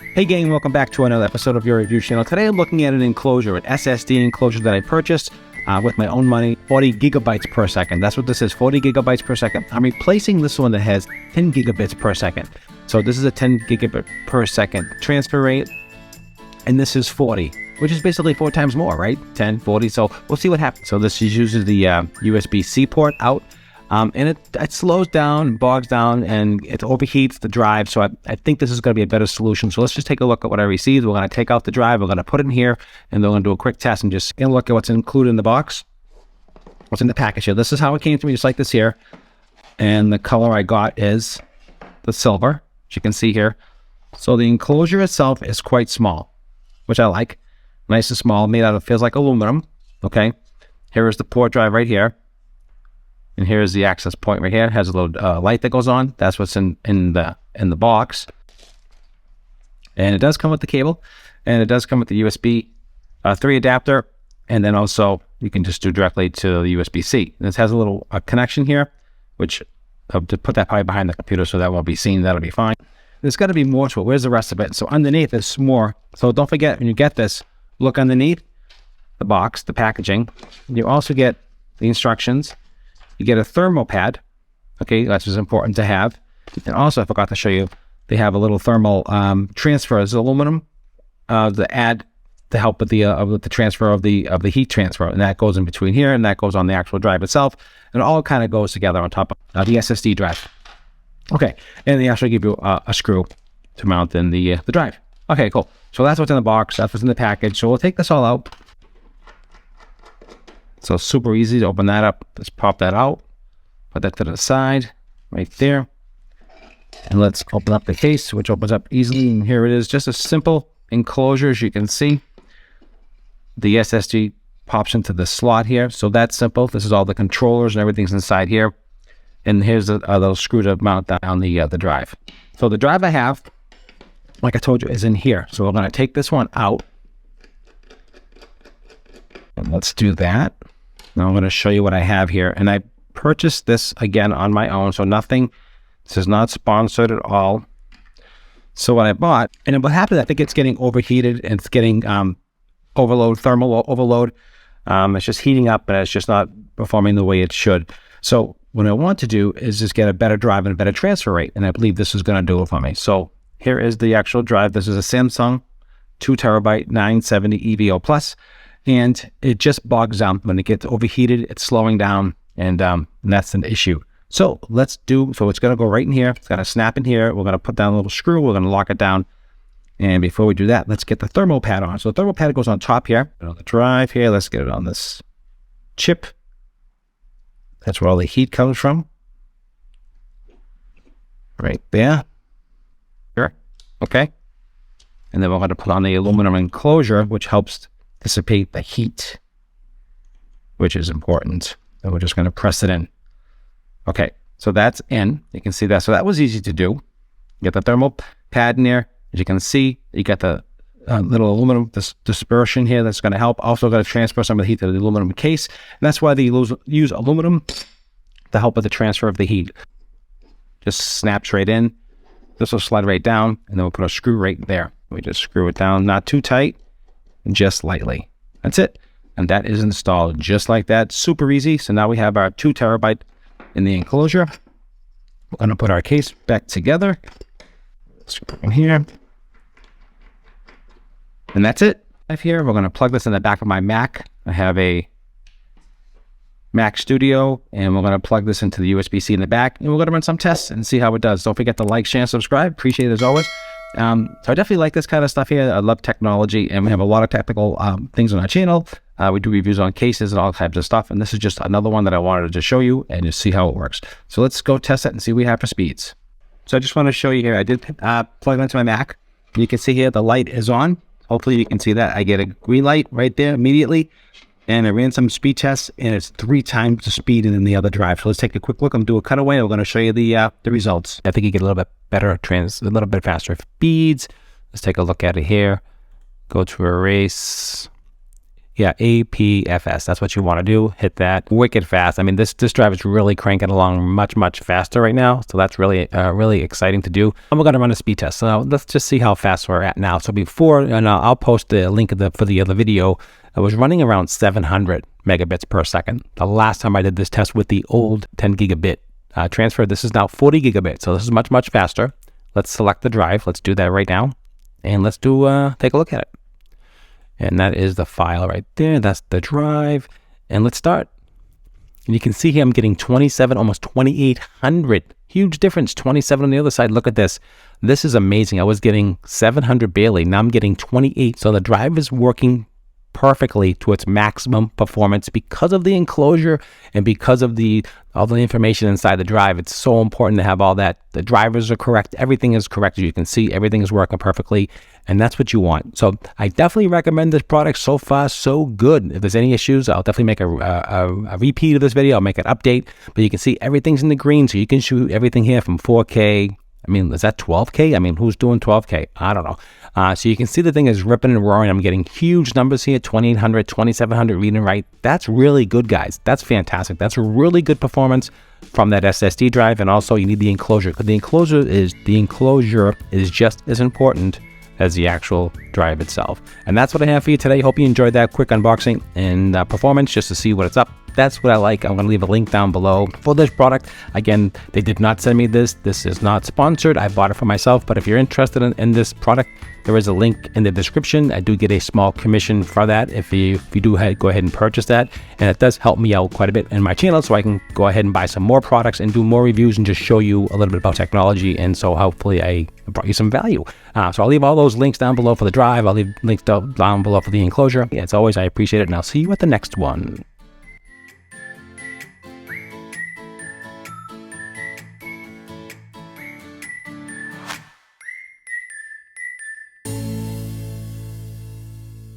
Hey gang, welcome back to another episode of your review channel. Today I'm looking at an enclosure, an SSD enclosure that I purchased with my own money, 40 gigabytes per second. That's what this is, 40 gigabytes per second. I'm replacing this one that has 10 gigabits per second. So this is a 10 gigabit per second transfer rate, and this is 40, which is basically 4 times more, right? 10, 40, so we'll see what happens. So this uses the USB-C port out. And it slows down, bogs down, and it overheats the drive. So I think this is going to be a better solution. So let's just take a look at what I received. We're going to take out the drive. We're going to put it in here, and then we're going to do a quick test and just look at what's included in the box, what's in the package here. This is how it came to me, just like this here. And the color I got is the silver, as you can see here. So the enclosure itself is quite small, which I like. Nice and small, made out of, feels like aluminum. Okay, here is the port drive right here. And here's the access point right here. It has a little light that goes on. That's what's in the box. And it does come with the cable, and it does come with the USB 3 adapter. And then also you can just do directly to the USB-C. This has a little connection here, which to put that probably behind the computer so that won't be seen. That'll be fine. There's got to be more to it. Where's the rest of it? So underneath is more. So don't forget, when you get this, look underneath the box, the packaging. You also get the instructions. You get a thermal pad, okay, that's just important to have. And also, I forgot to show you, they have a little thermal transfer. It's aluminum to add to help with the transfer of the heat transfer, and that goes in between here, and that goes on the actual drive itself, and it all kind of goes together on top of the SSD drive. Okay, and they actually give you a screw to mount in the drive. Okay, cool. So that's what's in the box. That's what's in the package. So we'll take this all out. So super easy to open that up. Let's pop that out, put that to the side, right there. And let's open up the case, which opens up easily. And here it is, just a simple enclosure, as you can see. The SSD pops into the slot here. So that's simple. This is all the controllers and everything's inside here. And here's a little screw to mount down the drive. So the drive I have, like I told you, is in here. So we're gonna take this one out. And let's do that. Now I'm going to show you what I have here. And I purchased this again on my own. So nothing, this is not sponsored at all. So what I bought, and what happened, I think it's getting overheated and it's getting overload, thermal overload. It's just heating up and it's just not performing the way it should. So what I want to do is just get a better drive and a better transfer rate. And I believe this is going to do it for me. So here is the actual drive. This is a Samsung 2 terabyte 970 EVO Plus. And it just bogs down. When it gets overheated, it's slowing down, and that's an issue. So it's going to go right in here. It's going to snap in here. We're going to put down a little screw. We're going to lock it down. And before we do that, let's get the thermal pad on. So the thermal pad goes on top here, on the drive here. Let's get it on this chip. That's where all the heat comes from. Right there. Sure. Okay. And then we're going to put on the aluminum enclosure, which helps dissipate the heat, which is important. And we're just going to press it in. Okay, so that's in. You can see that. So that was easy to do. You get the thermal pad in there. As you can see, you get the little aluminum dispersion here that's going to help. Also going to transfer some of the heat to the aluminum case. And that's why they use aluminum to help with the transfer of the heat. Just snaps right in. This will slide right down, and then we'll put a screw right there. We just screw it down, not too tight, just lightly. That's it. And that is installed just like that. Super easy. So now we have our 2 terabyte in the enclosure. We're going to put our case back together. Screw in here. And that's it. Here, we're going to plug this in the back of my Mac. I have a Mac Studio, and we're going to plug this into the USB-C in the back, and we're going to run some tests and see how it does. Don't forget to like, share, and subscribe. Appreciate it as always. So I definitely like this kind of stuff here. I love technology, and we have a lot of technical things on our channel. We do reviews on cases and all types of stuff, and this is just another one that I wanted to show you and just see how it works. So let's go test it and see what we have for speeds. So I just want to show you here. I did plug it into my Mac. You can see here the light is on. Hopefully you can see that. I get a green light right there immediately, and I ran some speed tests, and it's 3 times the speed than the other drive. So let's take a quick look and do a cutaway. We're going to show you the results. I think you get a little bit better, a little bit faster speeds. Let's take a look at it here. Go to erase. Yeah, APFS. That's what you want to do. Hit that. Wicked fast. I mean, this drive is really cranking along much faster right now. So that's really exciting to do. And we're going to run a speed test. So let's just see how fast we're at now. So before, and I'll post the link for the other video, I was running around 700 megabits per second. The last time I did this test with the old 10 gigabit transfer, this is now 40 gigabit. So this is much faster. Let's select the drive. Let's do that right now. And let's take a look at it. And that is the file right there. That's the drive. And let's start. And you can see here I'm getting 27, almost 2,800. Huge difference. 27 on the other side. Look at this. This is amazing. I was getting 700 barely. Now I'm getting 28. So the drive is working perfectly to its maximum performance because of the enclosure and because of all the information inside the drive. It's so important to have all that. The drivers are correct. Everything is correct. As you can see, everything is working perfectly, and that's what you want. So I definitely recommend this product. So far, so good. If there's any issues, I'll definitely make a repeat of this video. I'll make an update, but you can see everything's in the green, so you can shoot everything here from 4K. I mean, is that 12K? I mean, who's doing 12K? I don't know. So you can see the thing is ripping and roaring. I'm getting huge numbers here, 2,800, 2,700 read and write. That's really good, guys. That's fantastic. That's a really good performance from that SSD drive. And also you need the enclosure, because the enclosure is just as important as the actual drive itself. And that's what I have for you today. Hope you enjoyed that quick unboxing and performance just to see what it's up. That's what I like. I'm going to leave a link down below for this product. Again, they did not send me this. This is not sponsored. I bought it for myself. But if you're interested in this product, there is a link in the description. I do get a small commission for that if you do go ahead and purchase that. And it does help me out quite a bit in my channel, so I can go ahead and buy some more products and do more reviews and just show you a little bit about technology. And so hopefully I brought you some value. So I'll leave all those links down below for the drive. I'll leave links down below for the enclosure. Yeah, as always, I appreciate it, and I'll see you at the next one.